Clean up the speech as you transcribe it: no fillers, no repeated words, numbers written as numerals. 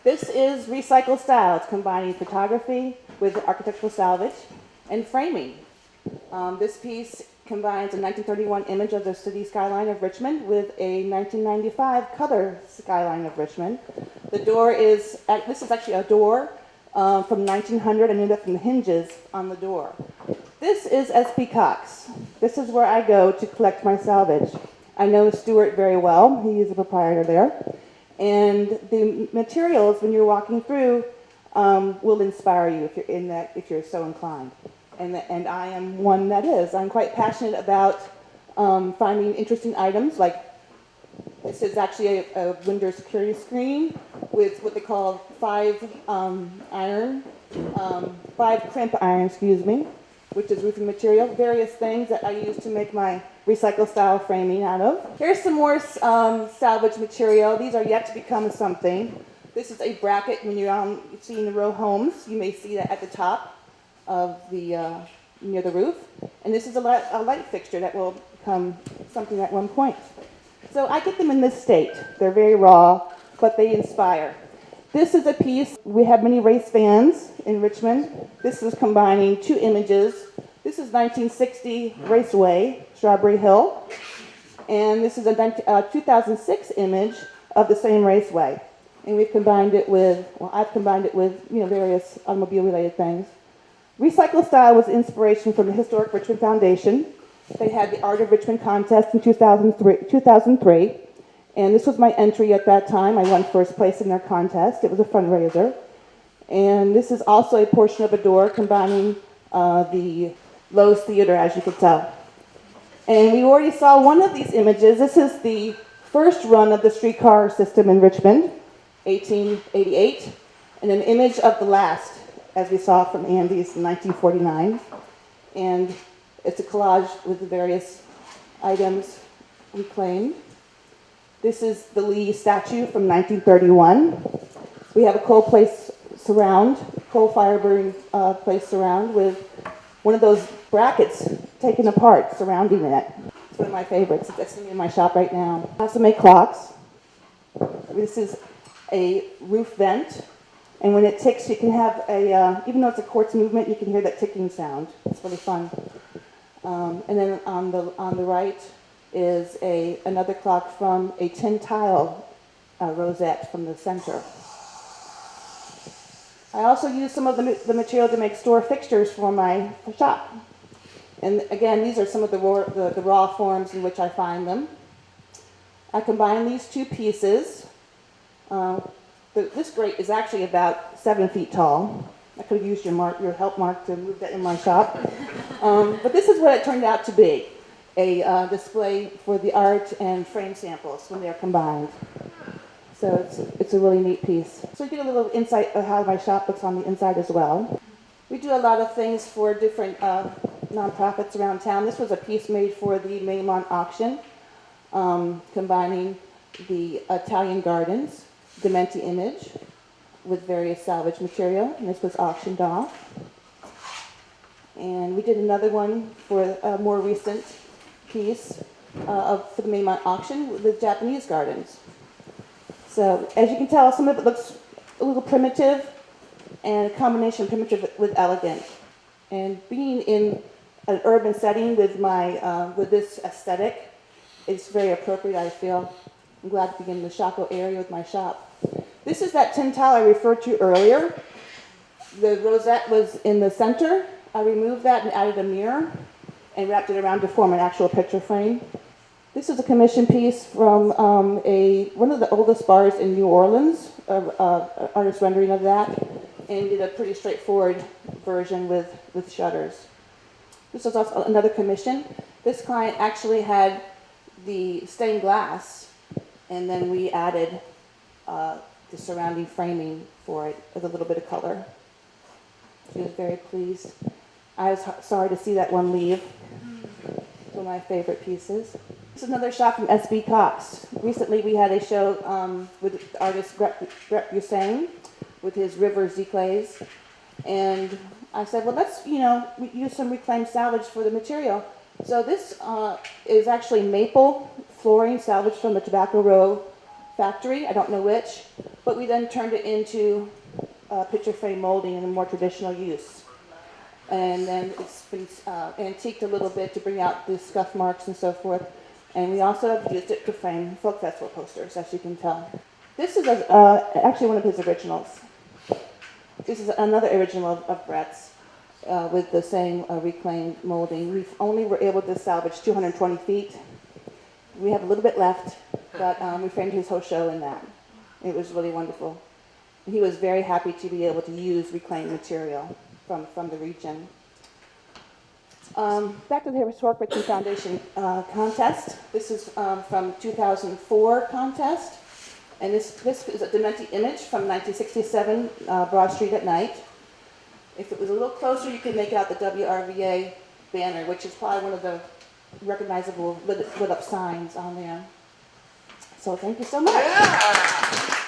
This is recycled style. It's combining photography with architectural salvage and framing. This piece combines a 1931 image of the city skyline of Richmond with a 1995 color skyline of Richmond. The door is, this is actually a door from 1900 and ended up from the hinges on the door. This is S.P. Cox. This is where I go to collect my salvage. I know Stuart very well. He is the proprietor there. And the materials, when you're walking through, will inspire you if you're in that, if you're so inclined. And I am one that is. I'm quite passionate about finding interesting items. Like this is actually a window security screen with what they call five crimp iron, excuse me, which is roofing material. Various things that I use to make my recycled style framing out of. Here's some more salvage material. These are yet to become something. This is a bracket. When you're seeing the row homes, you may see that at the top of the near the roof. And this is a light fixture that will become something at one point. So I get them in this state. They're very raw, but they inspire. This is a piece. We have many race fans in Richmond. This is combining two images. This is 1960 Raceway, Strawberry Hill. And this is a 2006 image of the same raceway. And we've combined it with, well, I've combined it with, various automobile-related things. Recycle Style was inspiration from the Historic Richmond Foundation. They had the Art of Richmond contest in 2003. And this was my entry at that time. I won first place in their contest. It was a fundraiser. And this is also a portion of a door combining the Lowe's Theater, as you could tell. And we already saw one of these images. This is the first run of the streetcar system in Richmond, 1888, and an image of the last, as we saw from Andy's in 1949. And it's a collage with the various items reclaimed. This is the Lee statue from 1931. We have a coal fire burning place surround with one of those brackets taken apart surrounding it. It's one of my favorites. It's in my shop right now. I also make clocks. This is a roof vent, and when it ticks, you can have even though it's a quartz movement, you can hear that ticking sound. It's really fun. And then on the right is another clock from a tin tile rosette from the center. I also use some of the material to make store fixtures for my shop. And again, these are some of the raw forms in which I find them. I combine these two pieces. This grate is actually about 7 feet tall. I could have used your help, Mark, to move that in my shop. But this is what it turned out to be, a display for the art and frame samples when they're combined. So it's a really neat piece. So you get a little insight of how my shop looks on the inside as well. We do a lot of things for different nonprofits around town. This was a piece made for the Maymont auction, combining the Italian Gardens, Dementi image, with various salvage material, and this was auctioned off. And we did another one for a more recent piece for the Maymont auction with the Japanese gardens. So as you can tell, some of it looks a little primitive, and a combination of primitive with elegant. And being in an urban setting with with this aesthetic, it's very appropriate, I feel. I'm glad to be in the Chaco area with my shop. This is that tin tile I referred to earlier. The rosette was in the center. I removed that and added a mirror and wrapped it around to form an actual picture frame. This is a commission piece from one of the oldest bars in New Orleans, artist rendering of that, and did a pretty straightforward version with shutters. This is also another commission. This client actually had the stained glass, and then we added the surrounding framing for it with a little bit of color. She was very pleased. I was sorry to see that one leave. It's one of my favorite pieces. This is another shot from S.B. Cox. Recently we had a show with artist Brett Hussein with his River Z-Clays. And I said, well, let's use some reclaimed salvage for the material. So this is actually maple flooring salvaged from the Tobacco Row factory. I don't know which. but we then turned it into picture frame molding in a more traditional use. And then it's been antiqued a little bit to bring out the scuff marks and so forth. And we also have used it to frame folk festival posters, as you can tell. This is actually one of his originals. This is another original of Brett's with the same reclaimed molding. We only were able to salvage 220 feet. We have a little bit left, but we framed his whole show in that. It was really wonderful. He was very happy to be able to use reclaimed material from the region. Back to the Historic Britain Foundation contest. This is from 2004 contest. And this is a Dementi image from 1967, Broad Street at night. If it was a little closer, you could make out the WRVA banner, which is probably one of the recognizable lit up signs on there. So thank you so much. Yeah.